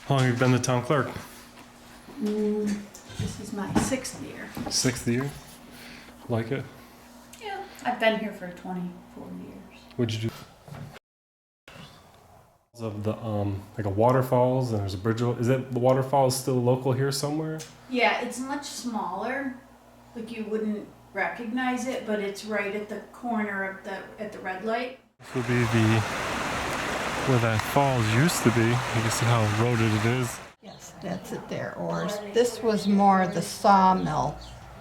How long have you been the town clerk? This is my 6th year. 6th year? Like it? Yeah. I've been here for 24 years. What'd you do? Of the like a waterfalls and there's a bridge. Is it the waterfalls still local here somewhere? Yeah, it's much smaller. Like you wouldn't recognize it, but it's right at the corner of at the red light. This would be where that falls used to be. You can see how eroded it is. Yes, that's it there. Or this was more the sawmill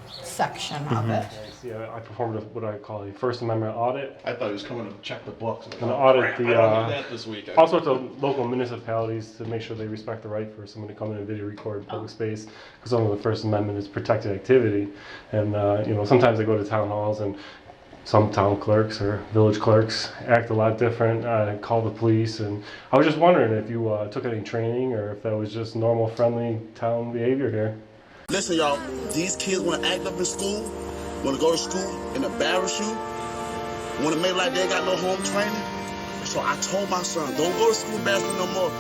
section of it. Yeah, I performed what I call a First Amendment audit. I thought he was coming to check the books. And audit the I don't do that this week. all sorts of local municipalities to make sure they respect the right for someone to come in and video record public space, because under the First Amendment is protected activity. And you know, sometimes they go to town halls and some town clerks or village clerks act a lot different, call the police. And I was just wondering if you took any training or if that was just normal friendly town behavior here. Listen, y'all, these kids want to act up in school, want to go to school and embarrass you, want to make like they got no home training. So I told my son, don't go to school embarrass me no more.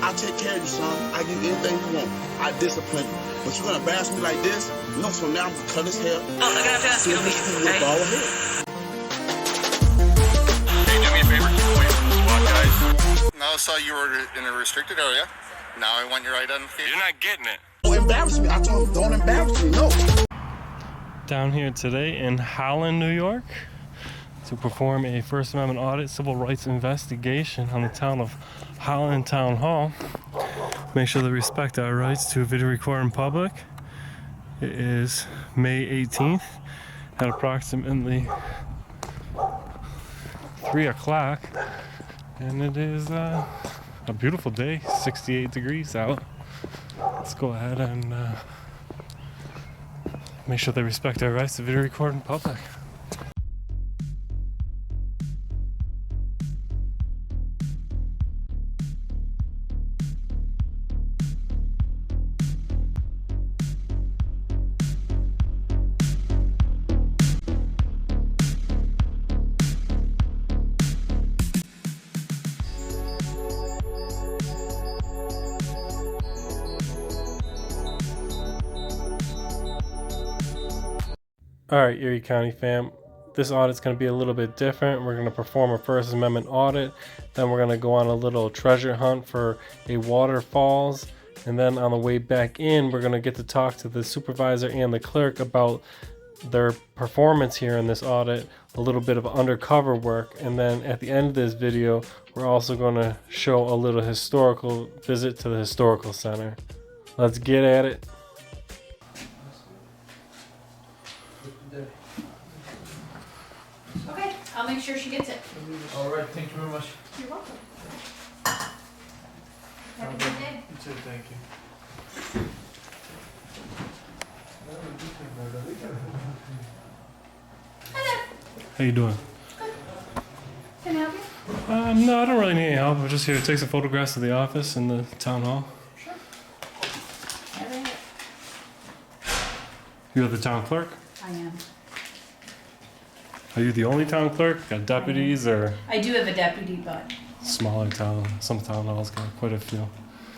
I'll take care of you, son. I give you anything you want. I discipline you. But you're going to embarrass me like this? No, so now I'm going to cut his hair. Oh, I gotta ask you. Hey, do me a favor. Wait for the SWAT guys. Now I saw you were in a restricted area. Now I want your identification. You're not getting it. Don't embarrass me. I told him, don't embarrass me. No. Down here today in Holland, New York, to perform a First Amendment audit civil rights investigation on the town of Holland Town Hall. Make sure they respect our rights to video record in public. It is May 18th at approximately 3 o'clock, and it is a beautiful day, 68 degrees out. Let's go ahead and make sure they respect our rights to video record in public. Alright, Erie County fam, this audit's going to be a little bit different. We're going to perform a First Amendment audit, then we're going to go on a little treasure hunt for a waterfalls, and then on the way back in, we're going to get to talk to the supervisor and the clerk about their performance here in this audit, a little bit of undercover work, and then at the end of this video, we're also going to show a little historical visit to the historical center. Let's get at it. Okay, I'll make sure she gets it. All right, thank you very much. You're welcome. Have a good day. You too, thank you. How you doing? Can I help you? No, I don't really need any help. I'm just here to take some photographs of the office and the town hall. Sure. Have it. You're the town clerk? I am. Are you the only town clerk? Got deputies or I do have a deputy, but smaller town? Some town halls got quite a few.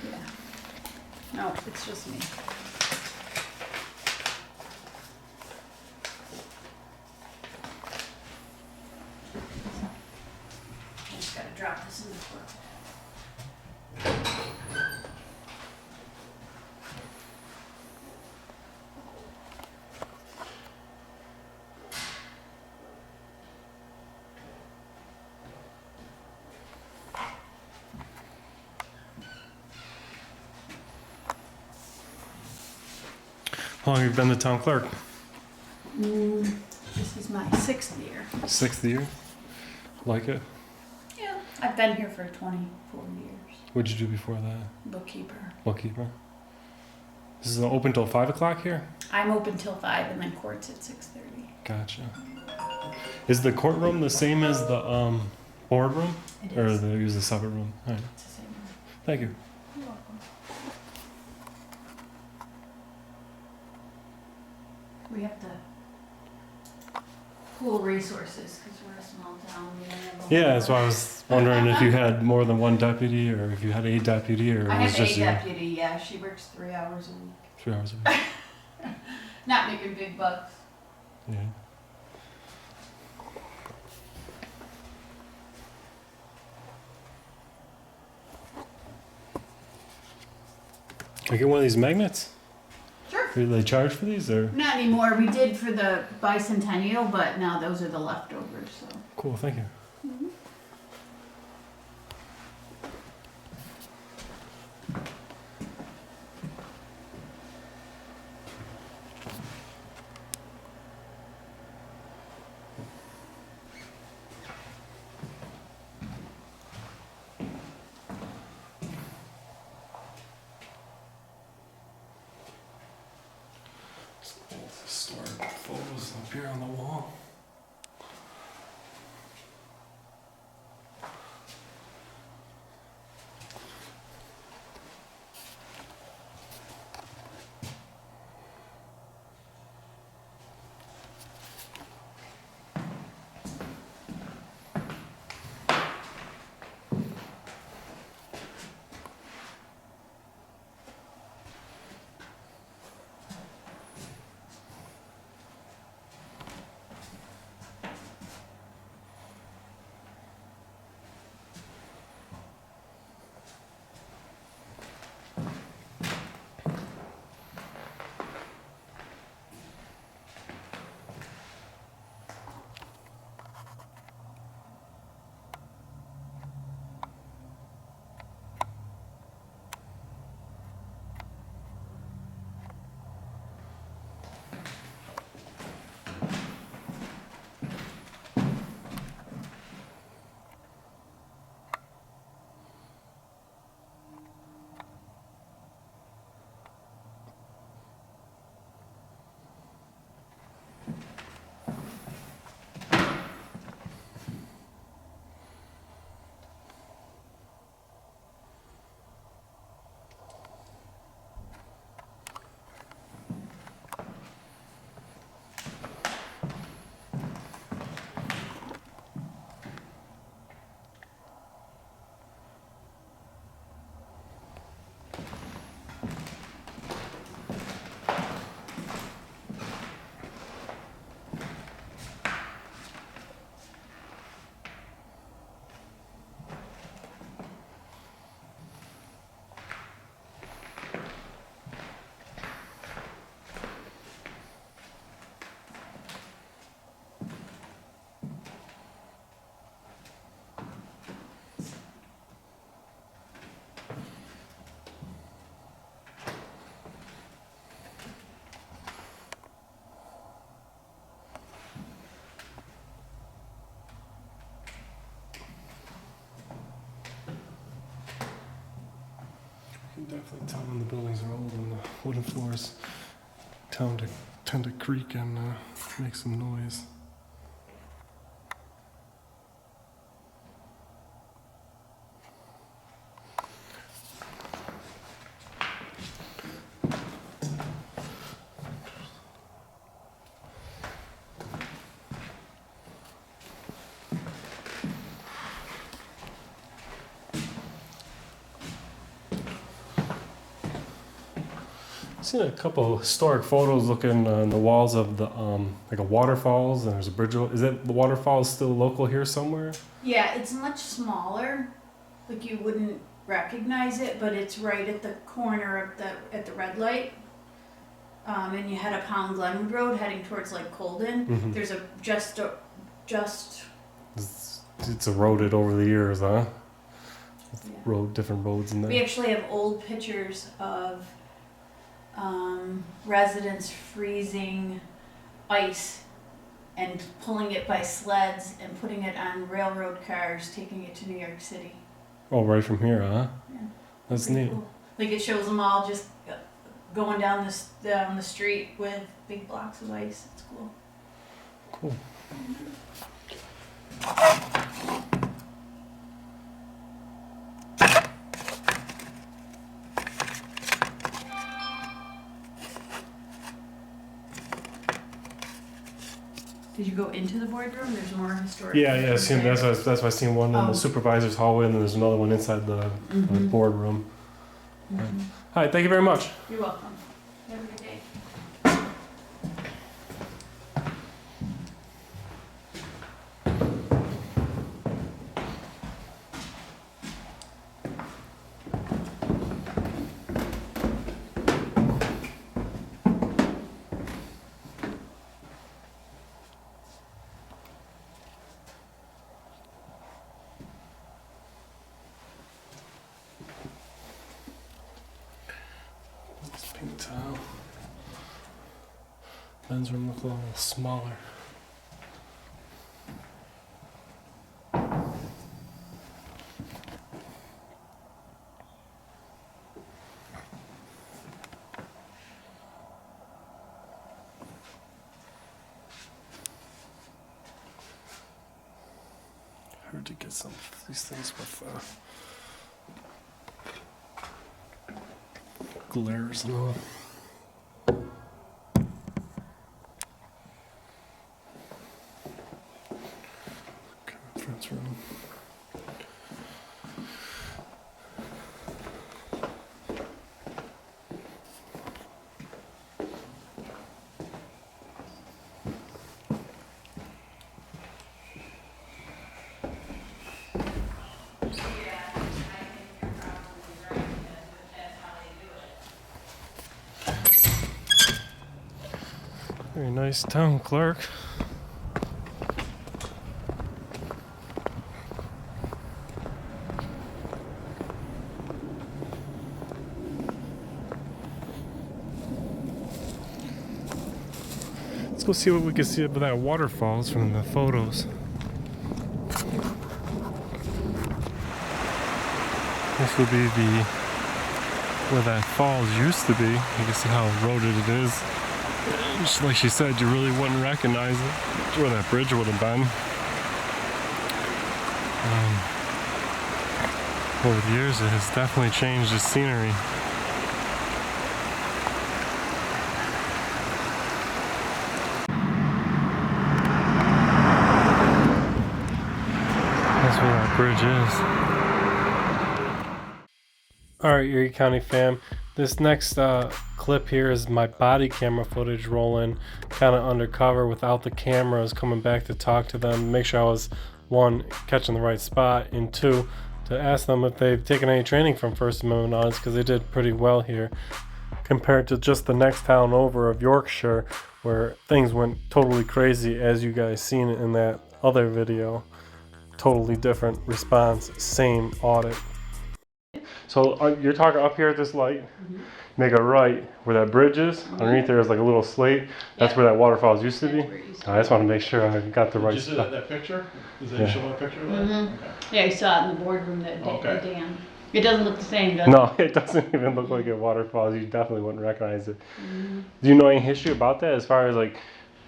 yeah. No, it's just me. I just gotta drop this in the clerk. How long have you been the town clerk? This is my 6th year. 6th year? Like it? Yeah. I've been here for 24 years. What'd you do before that? Bookkeeper. Bookkeeper? This is open till 5 o'clock here? I'm open till 5 and then court's at 6:30. Gotcha. Is the courtroom the same as the boardroom? It Or is. they use a separate room? All right. It's the same one. Thank you. You're welcome. We have to pool resources, because we're a small town. We don't have a Yeah, whole that's why I lot. was wondering if you had more than one deputy, or if you had a deputy, or I it was have a just you. deputy, yeah, she works 3 hours a week. 3 hours a week. Not making big bucks. Yeah. Can I get one of these magnets? Sure. Do they charge for these, or? Not anymore. We did for the bicentennial, but now those are the leftovers, so. Cool, thank you. Store photos up here on the wall. You can definitely tell when the buildings are old and the wooden floors tend to creak and make some noise. I've seen a couple of historic photos looking on the walls of the like a waterfalls, and there's a bridge. Is it the waterfalls still local here somewhere? Yeah, it's much smaller. Like you wouldn't recognize it, but it's right at the corner of at the red light. And you head up Holland Glenwood Road heading towards like Colden. Mhm. There's a just It's eroded over the years, huh? yeah. Different roads in there. We actually have old pictures of residents freezing ice and pulling it by sleds and putting it on railroad cars, taking it to New York City. Oh, right from here, huh? Yeah. That's Pretty neat. cool. Like it shows them all just going down the street with big blocks of ice. It's cool. Cool. Did you go into the boardroom? There's more historic. Yeah, yeah. pictures there. That's why I seen one in Oh. the supervisor's hallway, and then there's another one inside the boardroom. All right, thank you very much. You're welcome. Have a good day. This pink tile. Men's room look a little smaller. Hard to get some of these things with glares and all. Conference room. Very nice town clerk. Let's go see what we can see about that waterfalls from the photos. This would be where that falls used to be. You can see how eroded it is. Just like she said, you really wouldn't recognize it. Where that bridge would have been. Over the years, it has definitely changed the scenery. That's where that bridge is. Alright, Erie County fam. This next clip here is my body camera footage rolling kind of undercover without the cameras, coming back to talk to them, make sure I was, one, catching the right spot, and two, to ask them if they've taken any training from First Amendment audits, because they did pretty well here compared to just the next town over of Yorkshire, where things went totally crazy, as you guys seen it in that other video. Totally different response, same audit. So you're talking up here at this light, make a right where that bridge is. Underneath there is like a little slate. That's where that waterfalls used to be. I just want to make sure I got the right Did you see stuff. that picture? Does that show a picture of that? Okay. Yeah, I saw it in the boardroom that Okay. the dam. It doesn't look the same, does it? No, it doesn't even look like it waterfalls. You definitely wouldn't recognize it. Do you know any history about that? As far as like,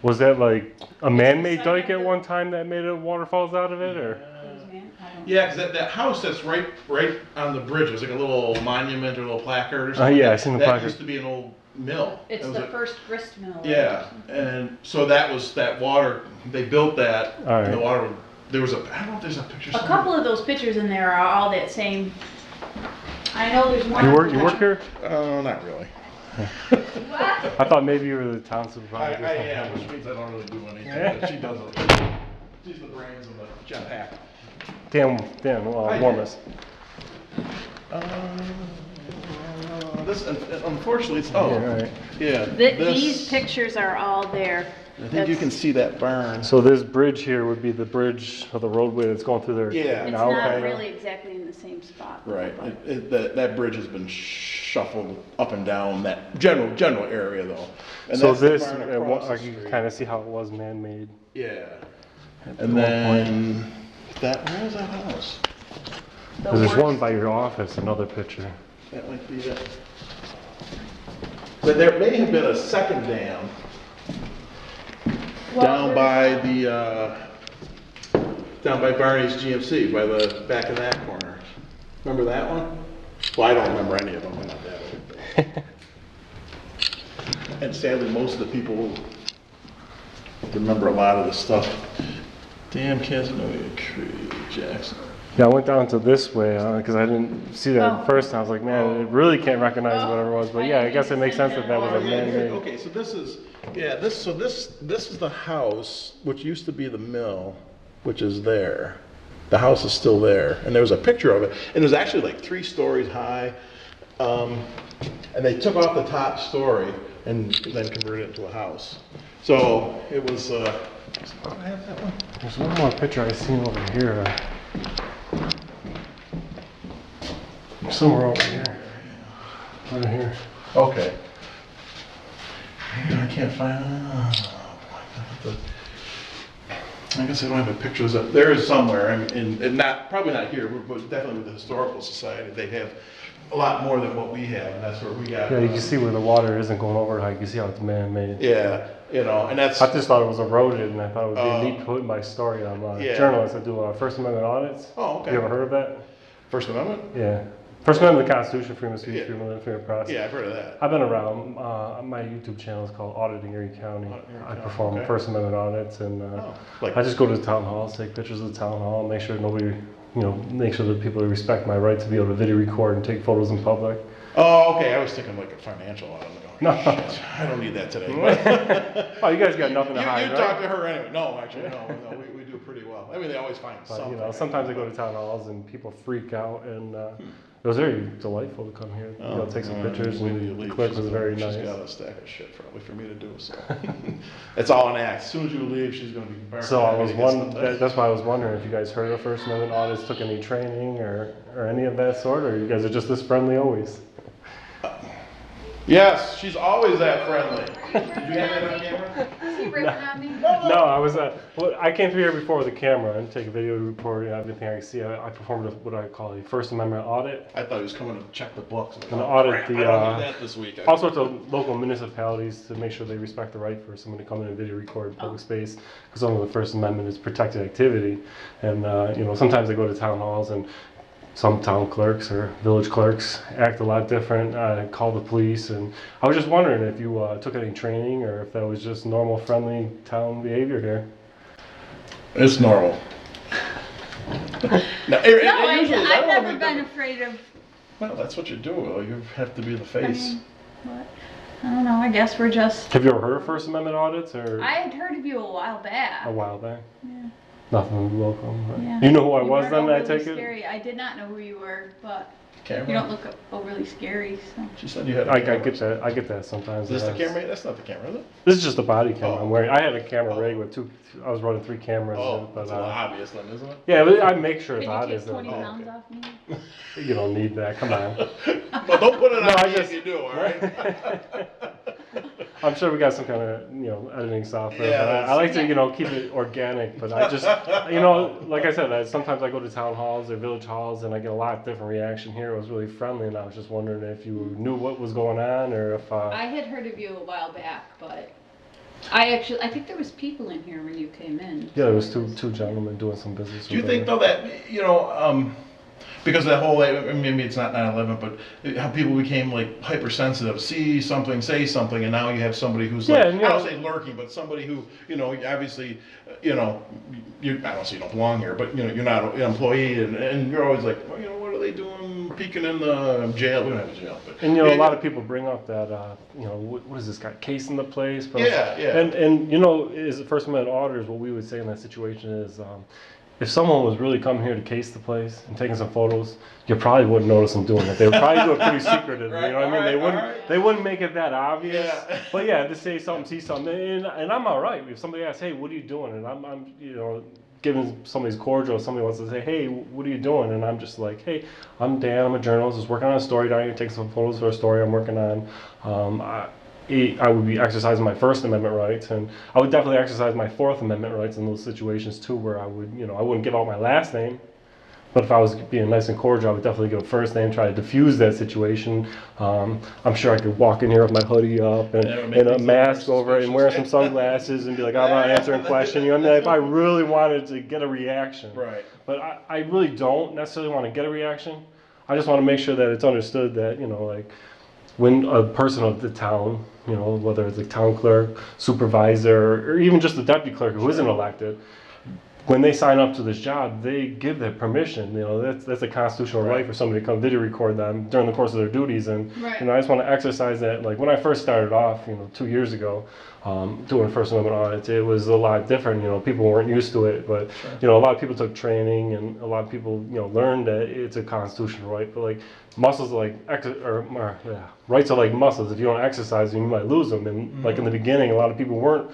was that like a man-made dike at one time that made it waterfalls out of it, or? Yeah, because that house that's right on the bridge, it was like a little monument or a little placard or something. Yeah, I seen the placard. That used to be an old mill. It's It was the a- first grist mill. right? Yeah, and so that was that water. They built that. All right. And the water. There was a. I don't know if there's a picture. A somewhere. couple of those pictures in there are all that same. I know there's one. You work here? Not really. What? I thought maybe you were the town supervisor. I or something. am, which means I don't really do anything. But she does it. She's the brains of the Jeff Hack. Damn, warmest. This, unfortunately, it's yeah. These pictures are all there. I think you can see that barn. So this bridge here would be the bridge of the roadway that's going through there. Yeah. It's now, not okay. really exactly in the same spot. Right. That bridge has been shuffled up and down that general area though. And So that's the this, barn across the you street. kind of see how it was man-made. Yeah. at And one then point. where is that house? There's one by your office, another picture. That might be it. But there may have been a second dam down by Barney's GMC, by the back of that corner. Remember that one? Well, I don't remember any of them. I'm not that old. And sadly, most of the people remember a lot of the stuff. Damn Casanova, Jackson. Yeah, I went down to this way because I didn't see that Oh. first time. I was like, man, it really can't recognize whatever it was. But yeah, I guess it makes sense that that was a man-made. Okay, so this is, yeah, this is the house, which used to be the mill, which is there. The house is still there, and there was a picture of it, and it was actually like 3 stories high. And they took off the top story and then converted it into a house. So it was, I have that one. There's one more picture I seen over here. Somewhere over here. Right here. Okay. I can't find, I guess I don't have a picture of that. There is somewhere, and not, probably not here, but definitely with the Historical Society, they have a lot more than what we have, and that's where we got. Yeah, you can see where the water isn't going over. Like you can see how it's man-made. Yeah, you know, and that's. I just thought it was eroded, and I thought it would be neat putting my story on Yeah. journalists that do First Amendment audits. Oh, okay. You ever heard of that? First Amendment? Yeah. First Amendment of the Constitution, freedom of speech, Yeah. freedom of freedom of press. Yeah, I've heard of that. I've been around. My YouTube channel is called Auditing Erie County. I perform okay. First Amendment audits, and Like- I just go to the town halls, take pictures of the town hall, make sure nobody, make sure that people respect my right to be able to video record and take photos in public. Oh, okay, I was thinking like a financial audit. No. Shit, I don't need that today. Oh, you guys got nothing to hide, You right? talk to her anyway. No, actually, no, we do pretty well. I mean, they always find But, something. sometimes I go to town halls and people freak out, and it was very delightful to come here. Take some pictures, and the clerk was very nice. She's got a stack of shit probably for me to do, so. It's all an act. As soon as you leave, she's gonna be barking So I at me was to get something. that's why I was wondering if you guys heard of First Amendment audits, took any training or any of that sort, or you guys are just this friendly always. Yes, she's always that friendly. Did you have that on camera? Is he ripping on me? No, I was. I came through here before with a camera and take a video report and everything I see. I performed what I call a First Amendment audit. I thought he was coming to check the books. An audit crap, the, I don't need that this week. All sorts of local municipalities to make sure they respect the right for someone to come in and video record in public space, because under the First Amendment is protected activity, and sometimes they go to town halls and some town clerks or village clerks act a lot different, call the police, and I was just wondering if you took any training or if that was just normal friendly town behavior here. It's normal. I've never been afraid of. Well, that's what you do. You have to be the face. What? I don't know. I guess we're just. Have you ever heard of First Amendment audits or I had heard of you a while back. a while back? Yeah. Nothing local. Right? Yeah. You know who I You was weren't then, I overly take it? scary. I did not know who you were, but Camera? you don't look overly scary. So. She said you had a I camera. get that. I get that sometimes. Is this the That's- camera? That's not the camera, is it? This is just a body camera Oh. I'm wearing. I had a camera Oh. rig with I was running 3 cameras. Oh, but, that's a little obvious then, isn't it? yeah, but I make sure it's Can you obvious. take 20 that- pounds off me? You don't need that. Come on. But don't put it on I me just- if you do, all right? I'm sure we got some kind of editing software. Yeah, But I like to keep it organic. But I just like I said, sometimes I go to town halls or village halls and I get a lot different reaction. Here it was really friendly, and I was just wondering if you knew what was going on or if. I had heard of you a while back, but I think there was people in here when you came in. Yeah, there was two gentlemen doing some business. Do you with think them. though that, because that whole, maybe it's not 9/11, but how people became like hypersensitive, see something, say something, and now you have somebody who's Yeah, like, and, I don't say lurking, but somebody who, obviously, I don't say you don't belong here, but you're not an employee, and you're always like, well, what are they doing, peeking in the jail? We don't have a jail, but. And a lot of people bring up that what is this guy casing the place? But, Yeah. And as the First Amendment auditors, what we would say in that situation is, if someone was really coming here to case the place and taking some photos, you probably wouldn't notice them doing it. They would probably do it pretty secretive. Right, You know what I mean? alright. They wouldn't make it that obvious. Yeah. But yeah, to say something, see something, and I'm all right. If somebody asks, hey, what are you doing? And I'm giving somebody's cordial, somebody wants to say, hey, what are you doing? And I'm just like, hey, I'm Dan, I'm a journalist, just working on a story down here, taking some photos for a story I'm working on. I would be exercising my First Amendment rights, and I would definitely exercise my Fourth Amendment rights in those situations too, where I would, I wouldn't give out my last name, but if I was being nice and cordial, I would definitely give a first name, try to diffuse that situation. I'm sure I could walk in here with my hoodie up and a mask over it and wear some sunglasses and be like, I'm not answering questions. If I really wanted to get a reaction. Right. But I really don't necessarily want to get a reaction. I just want to make sure that it's understood that, when a person of the town, you know, whether it's a town clerk, supervisor, or even just a deputy clerk who isn't elected, when they sign up to this job, they give their permission. You know, that's a constitutional right for somebody to come video record them during the course of their duties. And you know, I just want to exercise that. Like when I first started off, you know, 2 years ago, doing First Amendment audits, it was a lot different. You know, people weren't used to it, but you know, a lot of people took training, and a lot of people, you know, learned that it's a constitutional right. But like muscles, are like rights are like muscles. If you don't exercise them, you might lose them. And like in the beginning, a lot of people weren't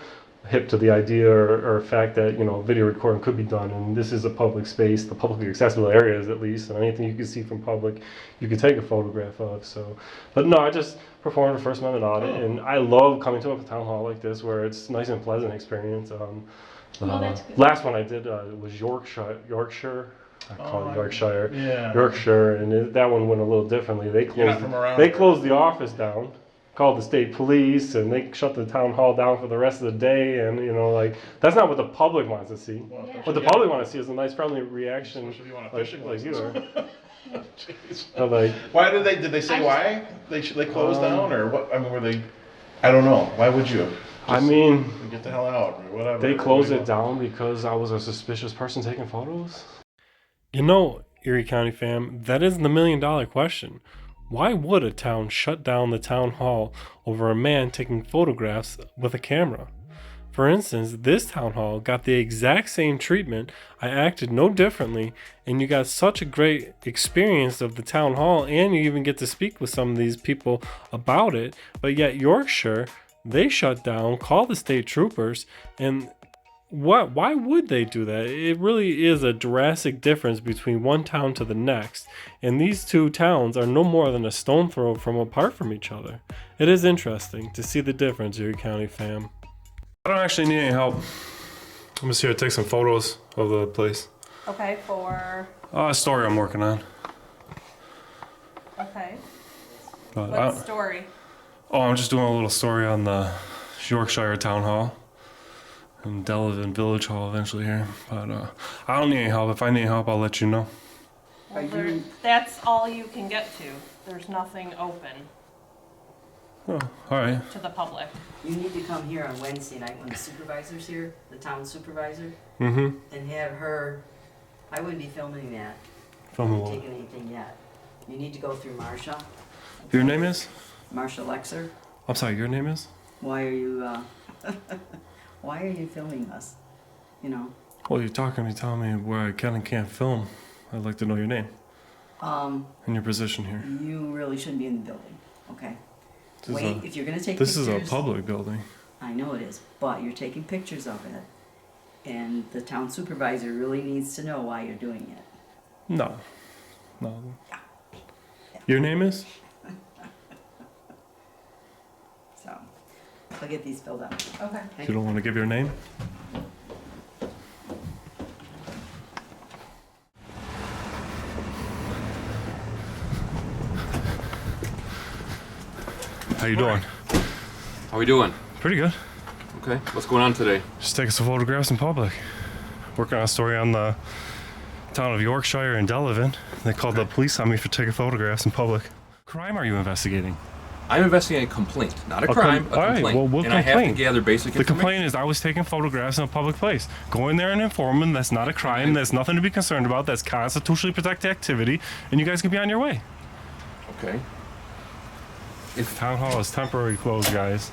hip to the idea or fact that, you know, video recording could be done, and this is a public space, the publicly accessible areas at least, and anything you can see from public you could take a photograph of. So, but no, I just performed a First Amendment audit, and I love coming to a town hall like this where it's nice and pleasant experience. That's good. Last one I did was Yorkshire. I call it Yorkshire. Yorkshire, and that one went a little differently. They closed the office down, called the state police, and they shut the town hall down for the rest of the day. And you know, like, that's not what the public wants to see. What the public wants to see is a nice friendly reaction, like you are. Like, why did they say why they closed down, or what? I mean, were they? I don't know. Why would you? I mean, get the hell out or whatever. They closed it down because I was a suspicious person taking photos. You know, Erie County fam, that is the $1 million question. Why would a town shut down the town hall over a man taking photographs with a camera? For instance, this town hall got the exact same treatment. I acted no differently, and you got such a great experience of the town hall, and you even get to speak with some of these people about it. But yet Yorkshire, they shut down, called the state troopers, and why would they do that? It really is a drastic difference between one town to the next, and these two towns are no more than a stone throw apart from each other. It is interesting to see the difference, Erie County fam. I don't actually need any help. I'm just here to take some photos of the place. Okay, for... A story I'm working on. Okay. But What story? Oh, I'm just doing a little story on the Yorkshire Town Hall and Delavan Village Hall eventually here. But I don't need any help. If I need help, I'll let you know. Well, that's all you can get to. There's nothing open Oh, all right. to the public. You need to come here on Wednesday night when the supervisor's here, the town supervisor, Mm-hmm. and have her, I wouldn't be filming that, Film what? taking anything yet. You need to go through Marsha, Your name is? Marsha Lexer. I'm sorry, your name is? Why are you, why are you filming us? You know, Well, you're talking to me, telling me where I can and can't film. I'd like to know your name and your position here. you really shouldn't be in the building, okay? This is Wait, a- if you're gonna take This pictures. is a public building. I know it is, but you're taking pictures of it, and the town supervisor really needs to know why you're doing it. No. Your name is? So, I'll get these filled out. Okay. You don't want to give your name? How you doing? How we doing? Pretty good. Okay. What's going on today? Just taking some photographs in public. Working on a story on the town of Yorkshire and Delavan. They called the police on me for taking photographs in public. Crime are you investigating? I'm investigating a complaint, not a crime, a all right, complaint. well, what and I have to complaint? gather basic The information. complaint is I was taking photographs in a public place. Go in there and inform them that's not a crime, that's nothing to be concerned about, that's constitutionally protected activity, and you guys can be on your way. Okay. Town hall is temporarily closed, guys.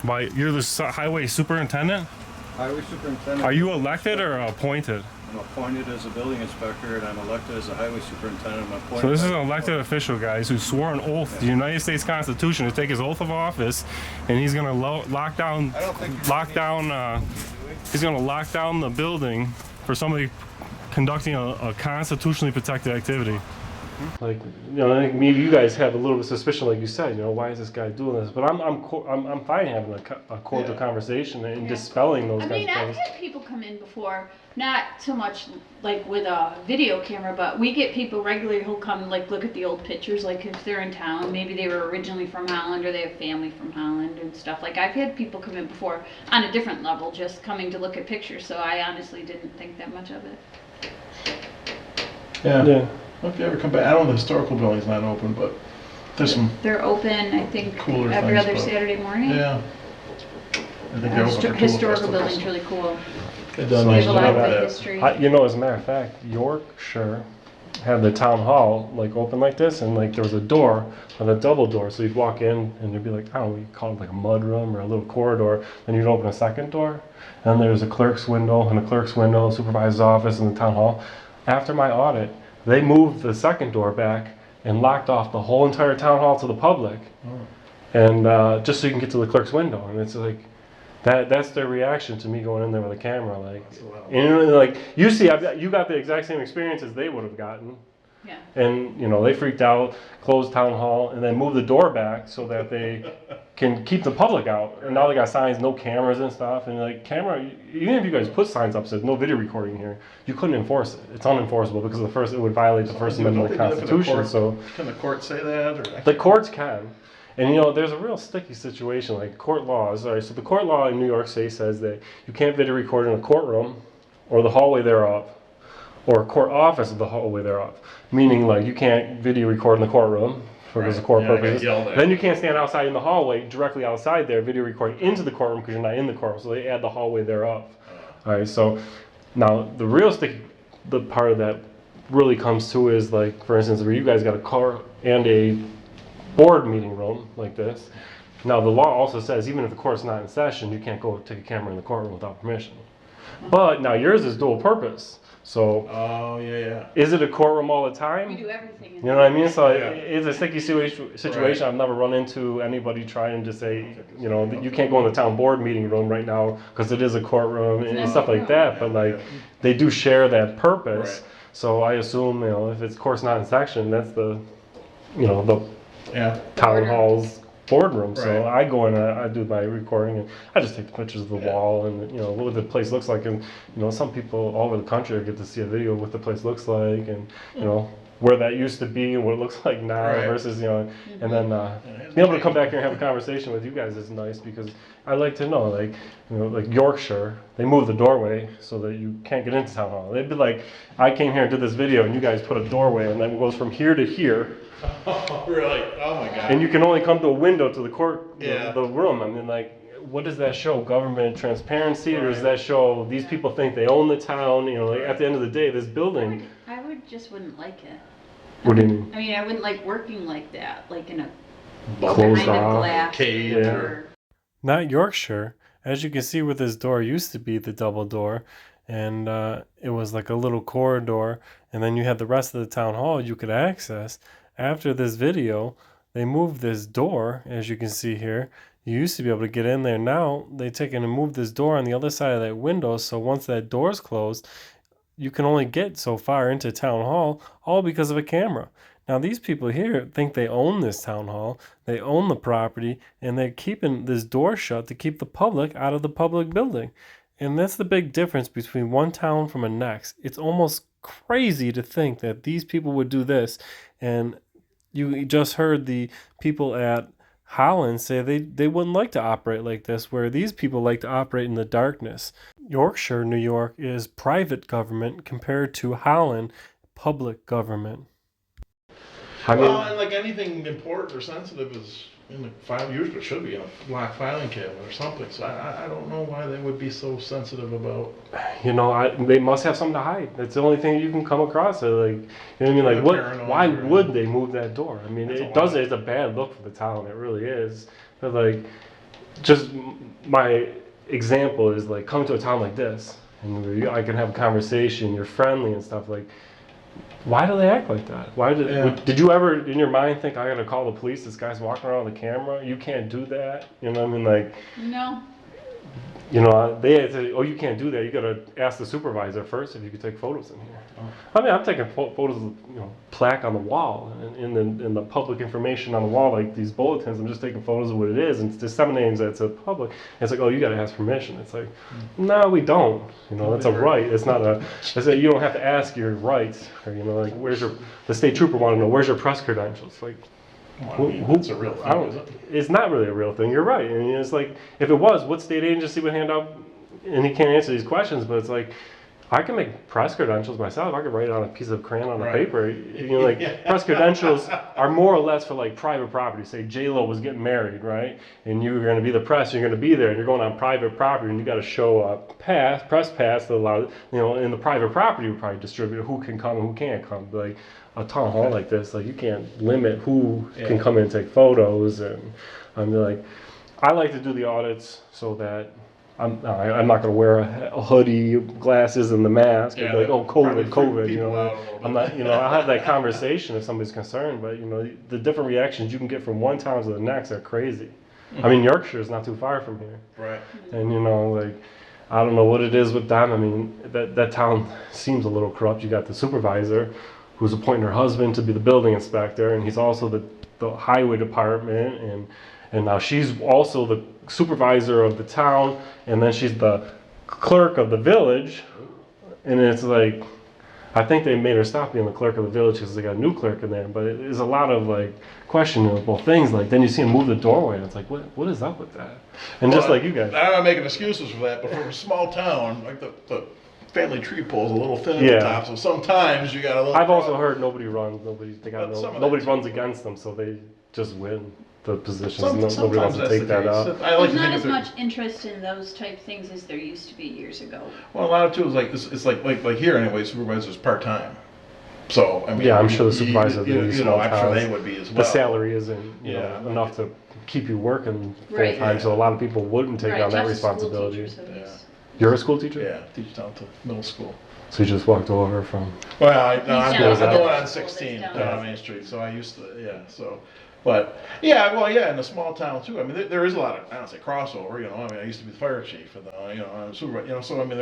Why, you're the highway superintendent? Highway superintendent. Are you elected or appointed? I'm appointed as a building inspector, and I'm elected as a highway superintendent. I'm appointed So this is an by- elected official, guys, who swore an oath to the United States Constitution to take his oath of office, and he's gonna lock down the building for somebody conducting a constitutionally protected activity. Like, you know, I think maybe you guys have a little bit of suspicion, like you said, you know, why is this guy doing this? But I'm fine having a cordial conversation and dispelling those I kinds mean, of I've things. had people come in before, not so much like with a video camera, but we get people regularly who'll come like look at the old pictures, like if they're in town, maybe they were originally from Holland or they have family from Holland and stuff. Like I've had people come in before on a different level, just coming to look at pictures, so I honestly didn't think that much of it. Yeah. Well, if you ever come back, I don't know, the historical building's not open, but there's some, They're open, I think, Cooler every things, other but- Saturday morning. yeah. I think they're open for tool Historical festivals. building's really cool. They've done They nice have a lot job of with good that. history. You know, as a matter of fact, Yorkshire had the town hall like open like this, and like there was a door, a double door, so you'd walk in and there'd be like, I don't know, you call it like a mud room or a little corridor, then you'd open a second door, and there's a clerk's window, and a clerk's window, supervisor's office, and the town hall. After my audit, they moved the second door back and locked off the whole entire town hall to the public, and just so you can get to the clerk's window. And it's like that's their reaction to me going in there with a camera, like, you know, like you see, you got the exact same experience as they would have gotten. Yeah. And you know, they freaked out, closed town hall, and then moved the door back so that they can keep the public out. And now they got signs, no cameras and stuff. And like, camera, even if you guys put signs up says no video recording here, you couldn't enforce it. It's unenforceable because it would violate the First Amendment of the Constitution. So can the court say that? Or the courts can. And you know, there's a real sticky situation, like court laws. All right, so the court law in New York State says that you can't video record in a courtroom or the hallway thereof, or a court office of the hallway thereof. Meaning, like, you can't video record in the courtroom for the court purposes. Then you can't stand outside in the hallway, directly outside there, video recording into the courtroom because you're not in the courtroom. So they add the hallway thereof. All right, so now the real sticky, the part of that really comes to is like, for instance, where you guys got a car and a board meeting room like this. Now the law also says even if the court's not in session, you can't go take a camera in the courtroom without permission. But now yours is dual purpose. So is it a courtroom all the time? We do everything. You know what I mean? So it's a sticky situation. I've never run into anybody trying to say, you know, that you can't go in the town board meeting room right now because it is a courtroom and stuff like that. But like, they do share that purpose. So I assume, you know, if it's course not in session, that's the, you know, the town hall's boardroom. So I go in, I do my recording, and I just take the pictures of the wall and, you know, what the place looks like. And, you know, some people all over the country get to see a video of what the place looks like and, you know, where that used to be and what it looks like now versus, you know, and then being able to come back here and have a conversation with you guys is nice because I like to know, like, you know, like Yorkshire, they moved the doorway so that you can't get into town hall. They'd be like, I came here and did this video and you guys put a doorway and then it goes from here to here. Oh, really? Oh my God. And you can only come to a window to the court, the room. I mean, like, what does that show? Government transparency, or does that show these people think they own the town? You know, like, at the end of the day, this building. I wouldn't like it. What do you mean? I mean, I wouldn't like working like that, like in a Closed behind a off glass cage or. Not Yorkshire. As you can see where this door used to be the double door, and it was like a little corridor, and then you had the rest of the town hall you could access. After this video, they moved this door, as you can see here. You used to be able to get in there. Now they've taken and moved this door on the other side of that window, so once that door's closed, you can only get so far into town hall, all because of a camera. Now these people here think they own this town hall, they own the property, and they're keeping this door shut to keep the public out of the public building. And that's the big difference between one town from the next. It's almost crazy to think that these people would do this. And you just heard the people at Holland say they wouldn't like to operate like this, where these people like to operate in the darkness. Yorkshire, New York is private government compared to Holland, public government. I mean, Well, and like anything important or sensitive is in the file, usually it should be in a black filing cabinet or something. So I don't know why they would be so sensitive about. you know, they must have something to hide. That's the only thing you can come across. Like, you know what I mean? Like, what? Why would they move that door? I mean, it does. It's a bad look for the town. It really is. But like, just my example is like coming to a town like this, and I can have a conversation. You're friendly and stuff. Like, why do they act like that? Why did you ever in your mind think I gotta call the police? This guy's walking around with a camera. You can't do that. You know what I mean? Like, No. you know, they say, oh, you can't do that. You gotta ask the supervisor first if you could take photos in here. I mean, I'm taking photos of, you know, plaque on the wall and in the public information on the wall, like these bulletins. I'm just taking photos of what it is and disseminating that to the public. And it's like, oh, you gotta ask permission. It's like, no, we don't. You know, that's a right. It's not a. It's a, you don't have to ask your rights. Or, you know, like, where's your? The state trooper want to know where's your press credentials. Like, It's a real thing, is it? it's not really a real thing. You're right. I mean, it's like, if it was, what state agency would hand out? And he can't answer these questions, but it's like, I can make press credentials myself. I could write it on a piece of crayon on a paper. You know, like press credentials are more or less for like private property. Say J-Lo was getting married, right? And you were going to be the press. You're going to be there, and you're going on private property, and you got to show a press pass that allows, you know, in the private property would probably distribute who can come and who can't come. Like a town hall like this, like you can't limit who can come in and take photos. And I'm like, I like to do the audits so that. I'm not going to wear a hoodie, glasses, and the mask. And be like, oh, COVID, you know. I'm not, you know, I'll have that conversation if somebody's concerned. But you know, the different reactions you can get from one town to the next are crazy. I mean, Yorkshire is not too far from here. Right. And you know, like, I don't know what it is with them. I mean, that town seems a little corrupt. You got the supervisor, who's appointing her husband to be the building inspector, and he's also the highway department, and now she's also the supervisor of the town, and then she's the clerk of the village. And it's like, I think they made her stop being the clerk of the village because they got a new clerk in there. But it is a lot of like questionable things. Like then you see him move the doorway, and it's like, what is up with that? And well, just like you guys, I'm not making excuses for that, but for a small town, like the family tree pole is a little thin at the top, so sometimes you got a little. I've also heard nobody runs, nobody runs against them, so they just win the positions. Nobody wants to take that out. There's not as much interest in those type things as there used to be years ago. Well, a lot of it too is like it's like here anyway. Supervisor's part time, so I mean. Yeah, I'm sure the supervisor. I'm sure they would be as well. The salary isn't enough to keep you working full time, so a lot of people wouldn't take on that responsibility. You're a school teacher? Yeah, teach down to middle school. So you just walked over from. Well, I'm going on 16 down Main Street, so I used to so. But in a small town too. I mean, there is a lot of, I don't say crossover. You know, I mean, I used to be the fire chief, and I'm supervisor. You know, so I mean,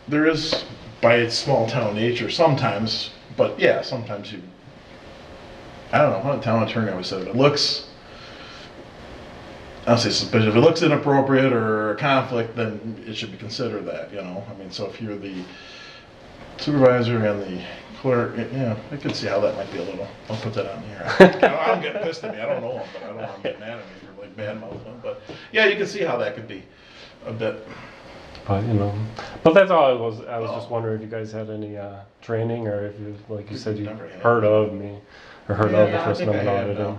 there is by its small town nature sometimes. But yeah, sometimes I don't know. One town attorney always said, if it looks, I'll say suspicious. If it looks inappropriate or a conflict, then it should be considered that. You know, I mean, so if you're the supervisor and the clerk, I could see how that might be a little. I'll put that on here. I'm getting pissed at me. I don't know him, but I don't want him getting mad at me for like bad mouthing him. But yeah, you can see how that could be a bit. But that's all I was just wondering if you guys had any training, or if you, like you said, you heard of me or heard of the First Amendment auditing.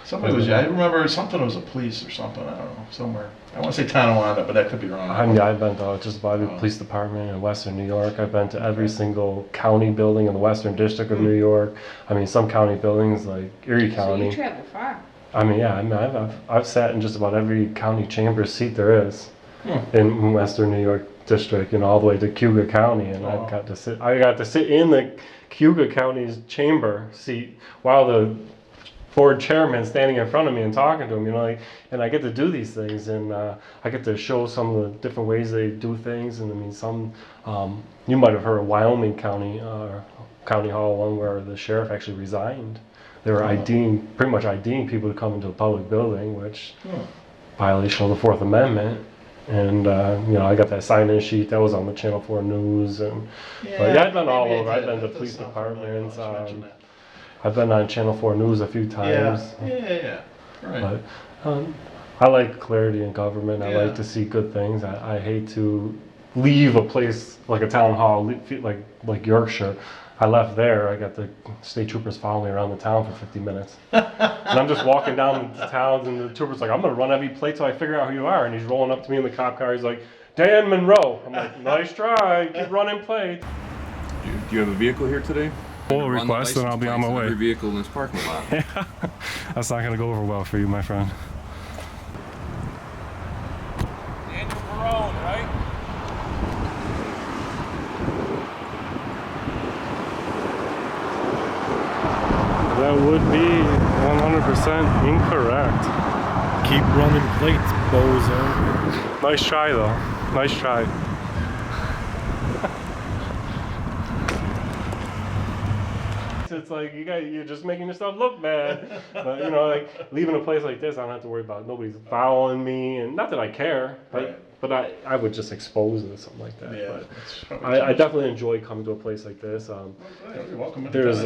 Somebody was, I remember something was a police or something, I don't know, somewhere. I want to say Tonawanda, but that could be wrong. I've been to just about every police department in Western New York. I've been to every single county building in the Western District of New York. I mean, some county buildings like Erie County. So you travel far. I mean, I've sat in just about every county chamber seat there is in Western New York District, all the way to Cuyahoga County, and I got to sit in the Cuyahoga County's chamber seat while the board chairman standing in front of me and talking to him, and I get to do these things, and I get to show some of the different ways they do things. And I mean, some you might have heard of Wyoming County County Hall, one where the sheriff actually resigned. They were pretty much IDing people to come into a public building, which violation of the Fourth Amendment. And I got that sign-in sheet that was on the Channel 4 News, and I've been all over. I've been to police departments. I've been on Channel 4 News a few times. Yeah. Right. But I like clarity in government. I like to see good things. I hate to leave a place like a town hall, like Yorkshire. I left there. I got the state troopers following me around the town for 50 minutes. And I'm just walking down the towns, and the trooper's like, I'm going to run every plate till I figure out who you are. And he's rolling up to me in the cop car. He's like, Dan Monroe. I'm like, nice try. Keep running plates. Do you have a vehicle here today? Full request, and I'll be on my way. Every vehicle in this parking lot. That's not going to go over well for you, my friend. Daniel Perone, right? That would be 100% incorrect. Keep running plates, bozo. Nice try, though. Nice try. It's like you're just making yourself look bad. But like leaving a place like this, I don't have to worry about nobody's following me, and not that I care, but I would just expose it or something like that. Yeah, but I definitely enjoy coming to a place like this. You're welcome. There's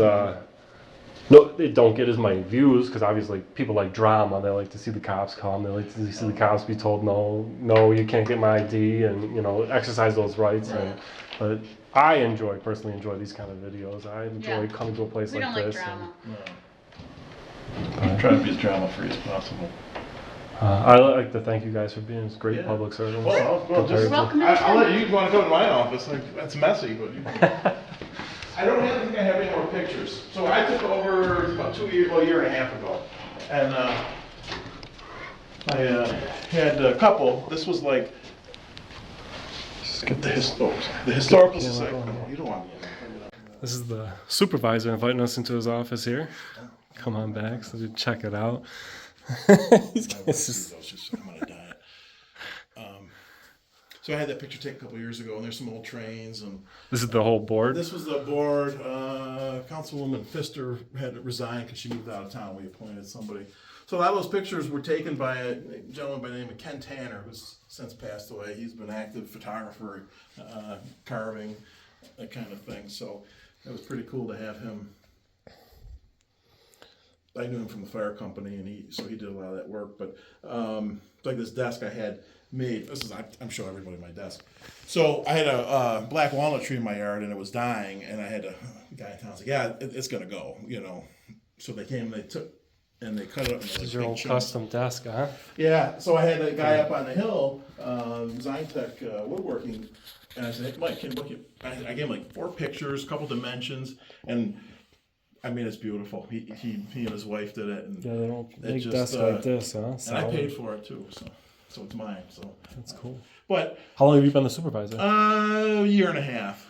no, they don't get as many views because obviously people like drama. They like to see the cops come. They like to see the cops be told no, you can't get my ID, and exercise those rights. But I personally enjoy these kind of videos. I enjoy coming to a place like this. I'm trying to be as drama free as possible. I like to thank you guys for being great public servants. Well, just welcome. I'll let you want to come to my office. That's messy, but I don't think I have any more pictures. So I took over about a year and a half ago, and I had a couple. This was like, let's get the historical society. You don't want me in there. This is the supervisor inviting us into his office here. Come on back so we check it out. I'm on a diet. So I had that picture taken a couple years ago, and there's some old trains. And this is the whole board? This was the board. Councilwoman Pfister had to resign because she moved out of town. We appointed somebody. So a lot of those pictures were taken by a gentleman by the name of Ken Tanner, who's since passed away. He's been an active photographer, carving, that kind of thing. So it was pretty cool to have him. I knew him from the fire company, and he did a lot of that work. But like this desk I had made. I'm showing everybody my desk. So I had a black walnut tree in my yard, and it was dying. And I had the guy in town was like, "Yeah, it's gonna go," So they came, and they cut it up. This is your old custom desk, huh? Yeah. So I had a guy up on the hill, Design Tech Woodworking, and I said, "Hey, Mike, can you look at?" I gave him like 4 pictures, a couple dimensions, and I mean, it's beautiful. He and his wife did it, and they don't make desks like this, huh? And I paid for it too, so it's mine. So that's cool. But how long have you been the supervisor? A year and a half.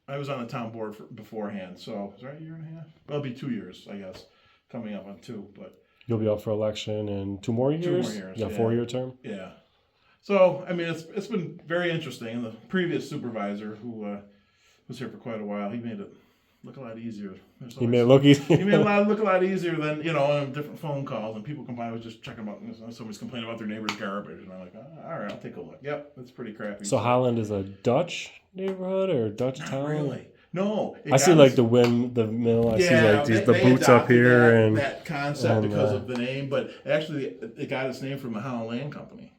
I was on the town board beforehand, so is that a year and a half? Well, it'll be 2 years, I guess, coming up on 2. But you'll be up for election in 2 more years. 2 more years. Yeah, 4-year term. Yeah. So I mean, it's been very interesting. And the previous supervisor, who was here for quite a while, he made it look a lot easier. He made it look easy. He made it look a lot easier than on different phone calls, and people come by. I was just checking about somebody's complaining about their neighbor's garbage, and I'm like, all right, I'll take a look. Yep, it's pretty crappy. So Holland is a Dutch neighborhood or a Dutch town? Not really. No. I see like the mill. I see like the boots up here and that concept because of the name, but actually it got its name from the Holland Land Company,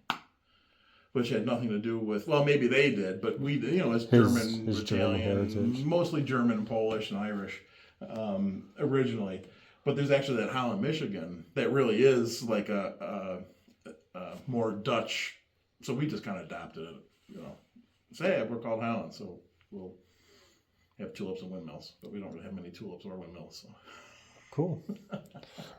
which had nothing to do with, well, maybe they did, but we did, it's German, Italian, mostly German, Polish, and Irish originally. But there's actually that Holland, Michigan, that really is like a more Dutch. So we just kind of adopted it, Say we're called Holland, so we'll have tulips and windmills, but we don't really have many tulips or windmills. So. Cool.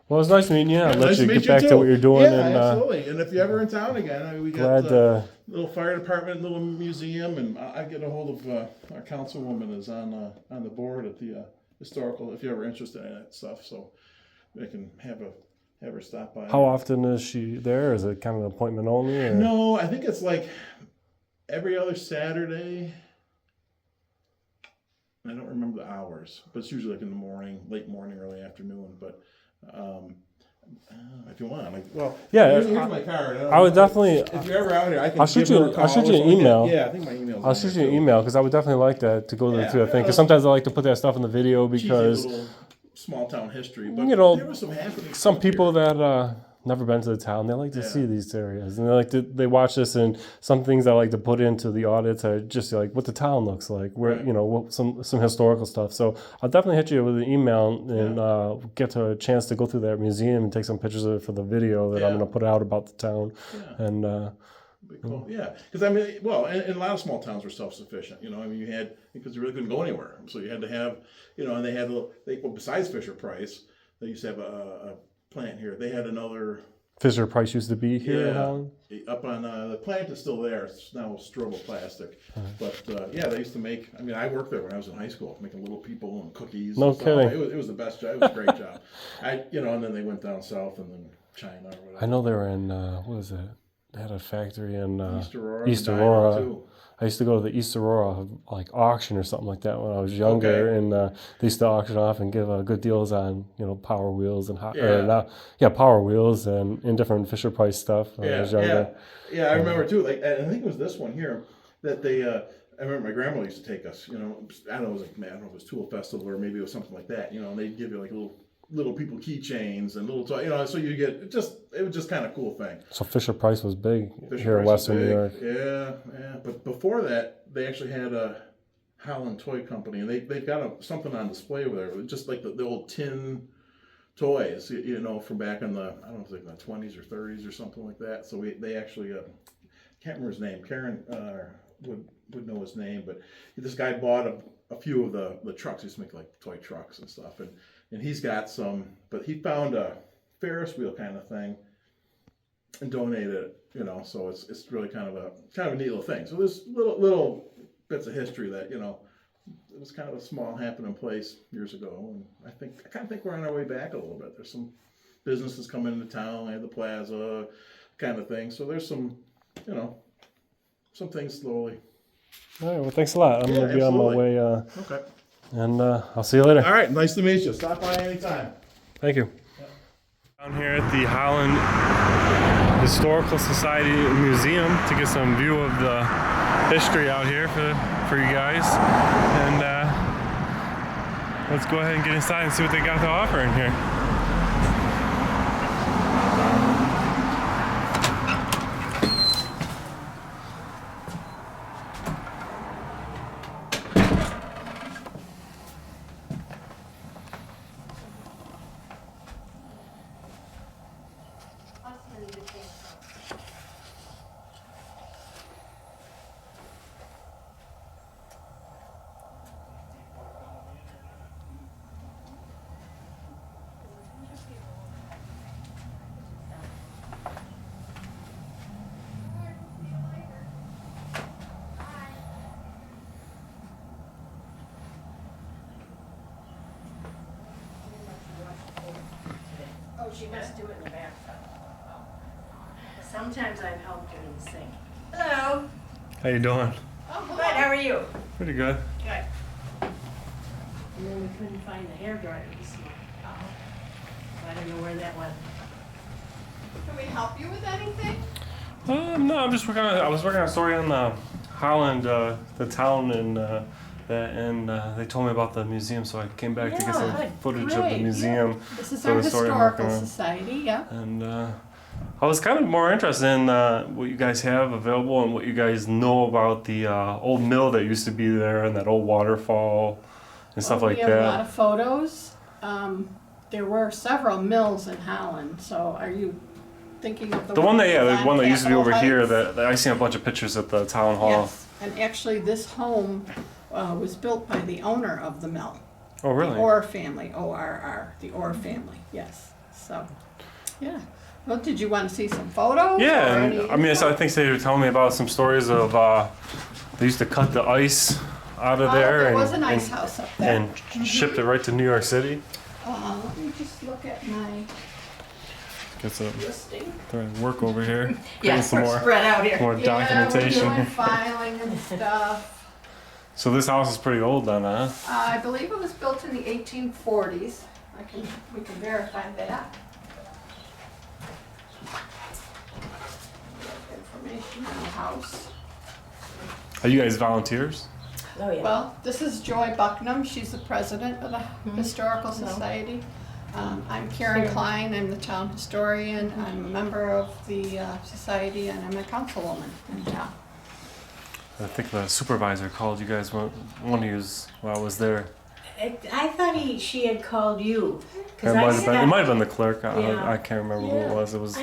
Well, it's nice meeting you. I'll let nice you get back to what you're doing. Yeah, absolutely. And if you're ever in town again, we got a little fire department, little museum, and I get a hold of our councilwoman is on the board at the historical. If you're ever interested in that stuff, so we can have her stop by. How often is she there? Is it kind of an appointment only? Or? No, I think it's like every other Saturday. I don't remember the hours, but it's usually like in the morning, late morning, early afternoon. But if you want, here's my card. I would definitely. If you're ever out here, I can. I'll shoot you an email. Yeah, I think my email's. I'll shoot you an email because I would definitely like that to go through that thing. Because sometimes I like to put that stuff in the video because small town history. But there was some happening. Some people that never been to the town, they like to see these areas, and they watch this. And some things I like to put into the audits are just like what the town looks like, where some historical stuff. So I'll definitely hit you with an email and get to a chance to go through that museum and take some pictures of it for the video that I'm going to put out about the town. And cool. Yeah, because I mean, in a lot of small towns were self-sufficient. You had because you really couldn't go anywhere, so you had to have and they had besides Fisher Price, they used to have a plant here. They had another. Fisher Price used to be here in Holland? Up on the plant is still there. It's now Strobel Plastic. But they used to make. I mean, I worked there when I was in high school, making little people and cookies. No and kidding. It was the best job. It was a great job. And then they went down south and then China or whatever. I know they were in what is it? They had a factory in East Aurora. Too. I used to go to the East Aurora auction or something like that when I was younger, and they used to auction off and give good deals on Power Wheels and Power Wheels and different Fisher Price stuff when I was younger. Yeah, I remember too. I think it was this one here that they. I remember my grandma used to take us. I don't know, it was like I don't know if it was Tool Festival or maybe it was something like that. And they'd give you like a little little people keychains and little toy, so you get it was just kind of cool thing. So Fisher Price was big Fisher here in Price was Western New York. big. Yeah. But before that, they actually had a Holland Toy Company, and they've got something on display over there, just like the old tin toys, from back in the, I don't know, like the 20s or 30s or something like that. So they actually, can't remember his name. Karen would know his name, but this guy bought a few of the trucks. He used to make like toy trucks and stuff, and he's got some, but he found a Ferris wheel kind of thing and donated it, so it's really kind of a neat little thing. So there's little bits of history that, it was kind of a small happening place years ago, and I kind of think we're on our way back a little bit. There's some businesses coming into town, they have the plaza kind of thing, so there's some, some things slowly. All right, well, thanks a lot. I'm going to be absolutely. on my way, Okay. and I'll see you later. All right, nice to meet you. Stop by anytime. Thank you. Down here at the Holland Historical Society Museum to get some view of the history out here for you guys, and let's go ahead and get inside and see what they got to offer in here. She must do it in the bathtub. Sometimes I've helped her in the sink. Hello. How you doing? Oh, good. How are you? Pretty good. Good. And then we couldn't find the hairdryer this morning. I don't know where that went. Can we help you with anything? No, I'm just working on. I was working on a story on Holland, the town, and they told me about the museum, so I came back to get some footage of the museum. This is for our the story I'm working historical on. society, yeah. And I was kind of more interested in what you guys have available and what you guys know about the old mill that used to be there and that old waterfall and stuff like We have a lot that. of photos. There were several mills in Holland, so are you thinking of The one that used to be over here Heights? that I seen a bunch of pictures at the town hall. Yes, and actually this home was built by the owner of the mill. Oh, really? The Orr family, O-R-R, the Orr family, yes. So, yeah. Well, did you want to see some photos? Yeah, or and any I mean, info? I think they were telling me about some stories of they used to cut the ice out of there There and, was an ice house up there. and shipped it right to New York City. Let me just look at my Get some listing. work over here. Yes, some we're more, spread out here. more Yeah, documentation. we're doing filing and stuff. So this house is pretty old then, huh? I believe it was built in the 1840s. We can verify that. Information on the house. Are you guys volunteers? Oh, yeah. Well, this is Joy Bucknam. She's the president of the Historical Society. I'm Karen Klein. I'm the town historian. I'm a member of the society, and I'm a councilwoman in town. I think the supervisor called you guys one of yous while I was there. I thought she had called you. It might have been the clerk. Yeah. I can't remember who it was. It was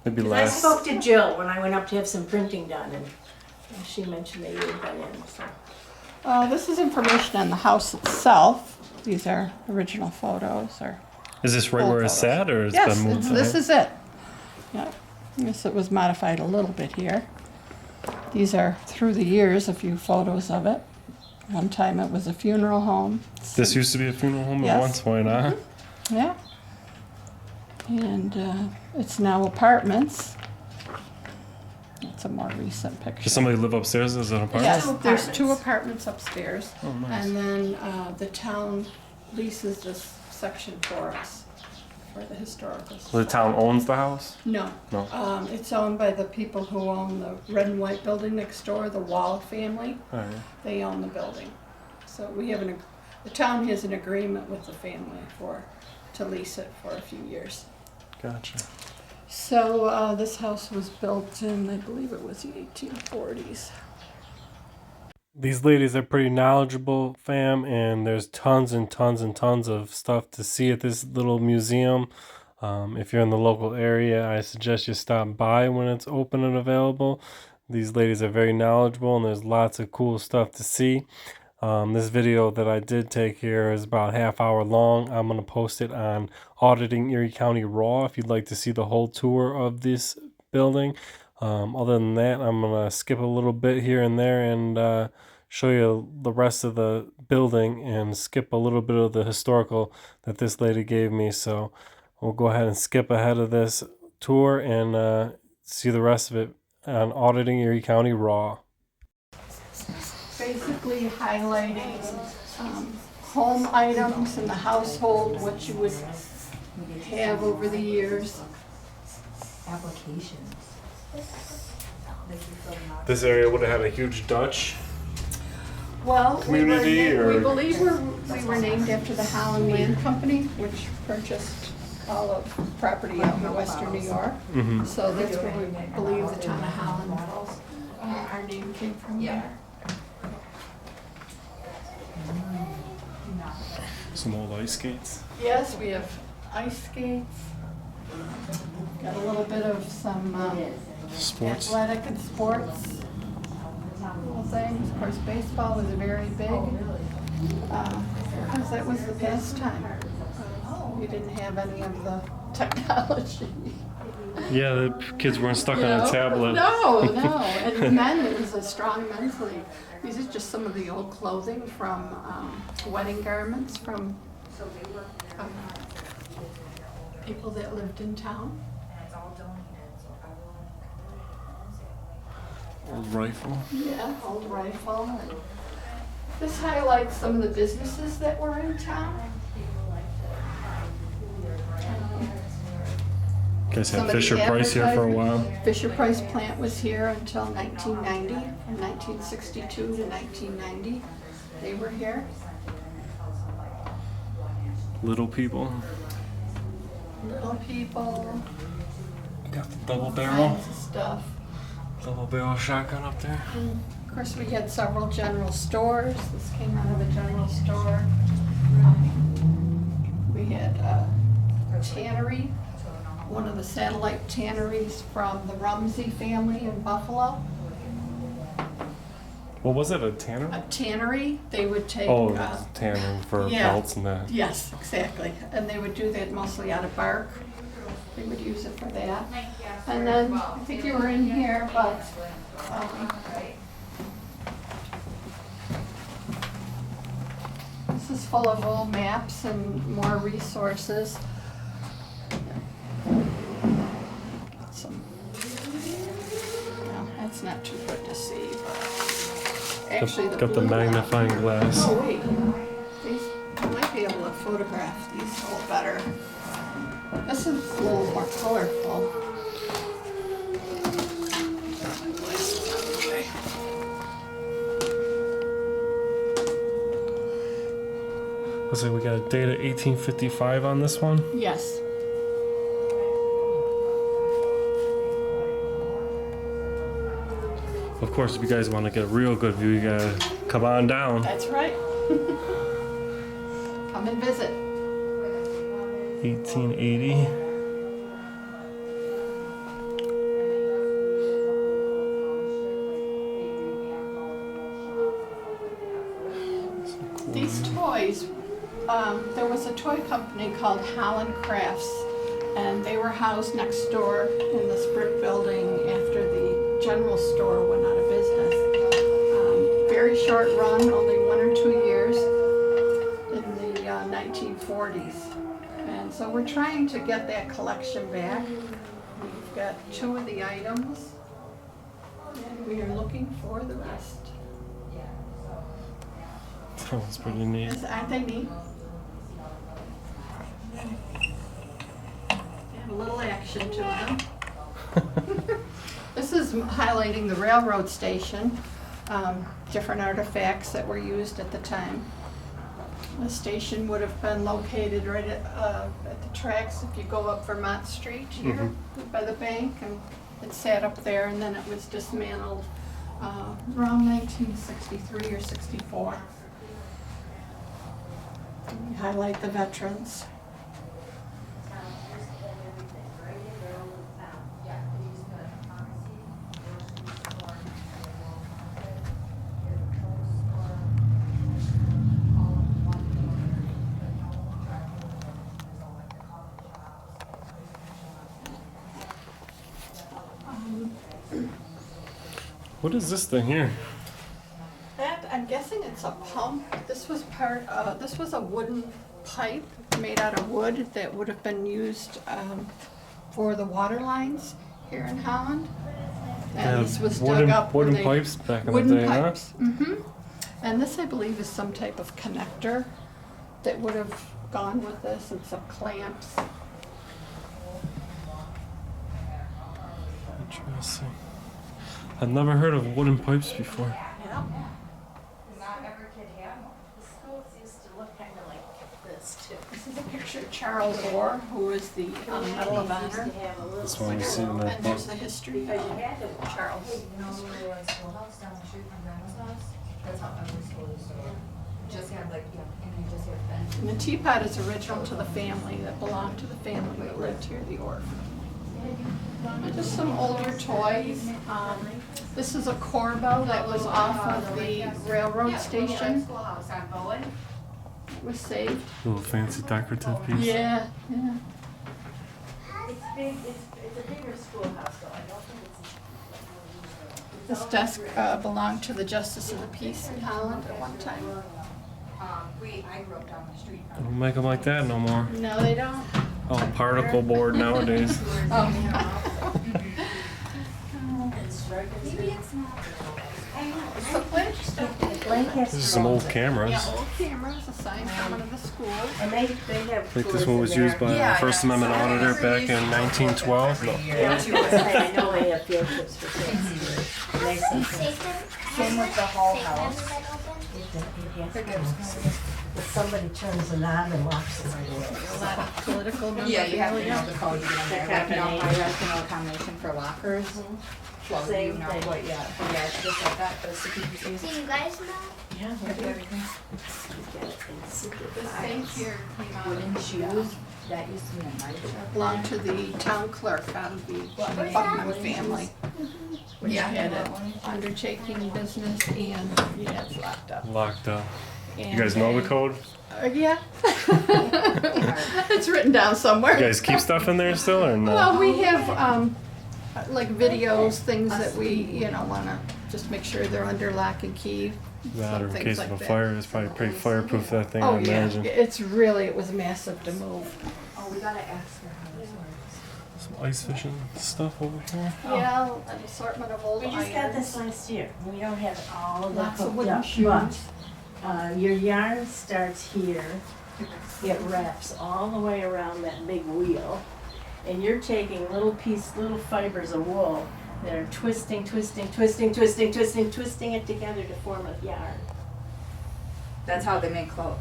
maybe I last. spoke to Jill when I went up to have some printing done, and she mentioned that you had been in. So. This is information on the house itself. These are original photos. Is this right old where it's photos. at, or it's Yes, been moved? this is it. Yeah. Yes, it was modified a little bit here. These are, through the years, a few photos of it. One time it was a funeral home. This used to be a funeral home Yes. at one point, huh? Yeah. And it's now apartments. It's a more recent picture. Does somebody live upstairs as an apartment? Yes, Two there's two apartments. apartments upstairs. Oh, nice. And then the town leases this section for us, for the historical So the town owns the house? No. No. It's owned by the people who own the red and white building next door, the Wall family. All right. They own the building. So we have the town has an agreement with the family to lease it for a few years. Gotcha. So this house was built in, I believe it was the 1840s. These ladies are pretty knowledgeable, fam, and there's tons and tons and tons of stuff to see at this little museum. If you're in the local area, I suggest you stop by when it's open and available. These ladies are very knowledgeable, and there's lots of cool stuff to see. This video that I did take here is about half hour long. I'm going to post it on Auditing Erie County Raw if you'd like to see the whole tour of this building. Other than that, I'm going to skip a little bit here and there and show you the rest of the building and skip a little bit of the historical that this lady gave me. So we'll go ahead and skip ahead of this tour and see the rest of it on Auditing Erie County Raw. Basically highlighting home items in the household, what you would have over the years. Applications. This area would have had a huge Dutch. Well, Community, we or- believe we were named after the Holland Land Company, which purchased all of property out in western New York. Mm-hmm. So that's where we believe the town of Holland, our name came from there. Some old ice skates. Yes, we have ice skates. Got a little bit of some Sports. athletic and sports things. Of course, baseball was very big because that was the pastime. We didn't have any of the technology. Yeah, the kids weren't stuck on a tablet. No. And men, it was a strong men's league. These are just some of the old clothing from wedding garments from people that lived in town. Old rifle. Yeah, old rifle. And this highlights some of the businesses that were in town. You guys Some had of the Fisher Price here for a while. Fisher Price plant was here until 1990, from 1962 to 1990. They were here. Little people. Little people, Got the double barrel. kinds of stuff. Double barrel shotgun up there. And of course, we had several general stores. This came out of a general store. We had a tannery, one of the satellite tanneries from the Rumsey family in Buffalo. What was it? A tanner? A tannery, they would take. Oh, tanning for yeah. belts and that. Yes, exactly. And they would do that mostly out of bark. They would use it for that. And then, I think you were in here, but this is full of old maps and more resources. Got some, well, that's not too good to see, but actually Got the blue map- magnifying glass. Oh, wait. These, I might be able to photograph these a little better. This is a little more colorful. Looks like we got a date of 1855 on this one. Yes. Of course, if you guys want to get a real good view, you gotta come on down. That's right. Come and visit. 1880. These toys, there was a toy company called Holland Crafts, and they were housed next door in this brick building after the general store went out of business. Very short run, only 1 or 2 years in the 1940s. And so we're trying to get that collection back. We've got 2 of the items, and we are looking for the rest. Oh, that's pretty neat. Aren't they neat? They have a little action to them. This is highlighting the railroad station, different artifacts that were used at the time. The station would have been located right at the tracks if you go up Vermont Street here by the bank, and it sat up there, and then it was dismantled around 1963 or 64. We highlight the veterans. What is this thing here? That, I'm guessing it's a pump. This was this was a wooden pipe made out of wood that would have been used for the water lines here in Holland. And this was dug up. Wooden pipes back in the wooden day, pipes. And this, I believe, is some type of connector that would have gone with this, and some clamps. Interesting. I've never heard of wooden pipes before. Yeah. Not every kid had one. The schools used to look kind of like this too. This is a picture of Charles Orr, who was the Medal of Honor. This one you see in that And book. there's the history of Charles. You know where there was a schoolhouse down the street from Grandma's house? That's how every school used to work. Just had like, yeah, and you just had benches. And the teapot is original to the family, that belonged to the family that lived here, the Orr. And just some older toys. This is a Corbel that was off of the railroad station. Schoolhouse on Bowen. It was saved. Little fancy decorative piece. Yeah, yeah. It's big, it's a bigger schoolhouse though, I don't think it's. This desk belonged to the Justice of the Peace in Holland at one time. I grew up down the street. Don't make them like that no more. No, they don't. Oh, particle board nowadays. Maybe it's not. This is some old cameras. Yeah, old cameras, a sign coming to the school. And they have. I think this one was used by a First Amendment auditor back in 1912. No. I know they have field trips for kids. Same with the Hall House. If somebody turns the knob and locks it right away. A lot of political Yeah, you have to know memorabilia. the code to get in there. Like, no hierarchical accommodation for lockers. Well, Same you know thing. what, yeah, but yeah, it's just like that, but it's CPC. Do you guys know? Yeah, You have to do everything. This thing here came out Wooden of shoes, that used to be in my shop. belonged to the town clerk out of the Buckman family. Which had an undertaking business, and yeah, it's locked up. Locked up. You And guys know the then- code? Yeah. It's written down somewhere. You guys keep stuff in there still or no? Well, we have like videos, things that we, want to just make sure they're under lock and key. That or in things case like of a that. fire, it's probably pretty fireproof, that thing, Oh I yeah, imagine. it was massive to move. Oh, we gotta ask her how this works. Some ice fishing stuff over here. Yeah, an assortment of old We just got irons. this last year. We don't have all of the Lots of hooked wooden up, shoes. but your yarn starts here. It wraps all the way around that big wheel, and you're taking little fibers of wool that are twisting it together to form a yarn That's how they make clothes.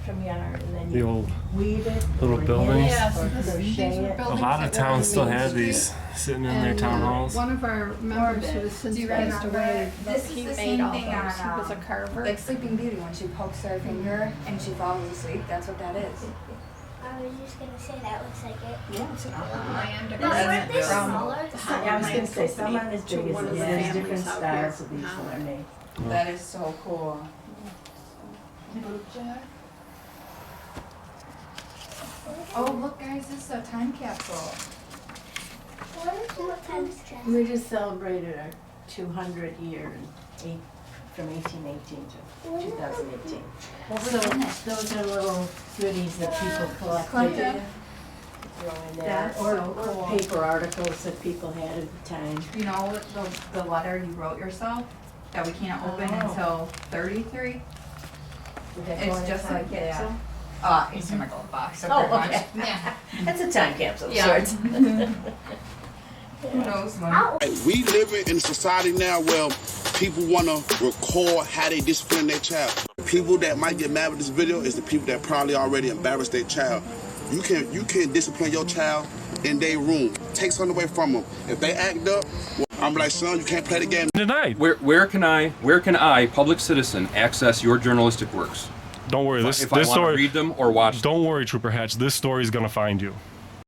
from yarn, and then The you old weave it. little or buildings. knit it, Yes, or these crochet were it. A buildings lot of that were towns on still Main have Street. these sitting in their And, town halls. One of our members who has since Do you passed remember? away, This he is the made same all thing those. on, He was a carver. Like Sleeping Beauty, when she pokes her finger and she falls asleep, that's what that is. I was just gonna say that looks like it. Yeah, it's an old land. Now, weren't they From smaller? the Yeah, I was gonna say, some Company aren't as to big one as of it the is, families different out styles here. of these that are made. That is so cool. Oh, look guys, this is a time capsule. What time's that? We just celebrated our 200 year from 1818 to 2018. So those are little goodies that people collected. Throw in there, That's or so cool. paper articles that people had at the time. You know the letter you wrote yourself that we can't open Oh. until 33? Would that go It's in a just time like that. capsule? It's in my gold box. So Oh, pretty much. okay. Yeah. That's a time capsule of Yeah. sorts. Who knows when? We live in a society now where people want to record how they discipline their child. people that might get mad with this video is the people that probably already embarrassed their child. You can discipline your child in their room. Take something away from them. If they act up, well, I'm like, son, you can't play the game. Denied. Where can I, public citizen, access your journalistic works? Don't worry. If I want to read them or watch them. Don't worry, Trooper Hatch. This story is gonna find you.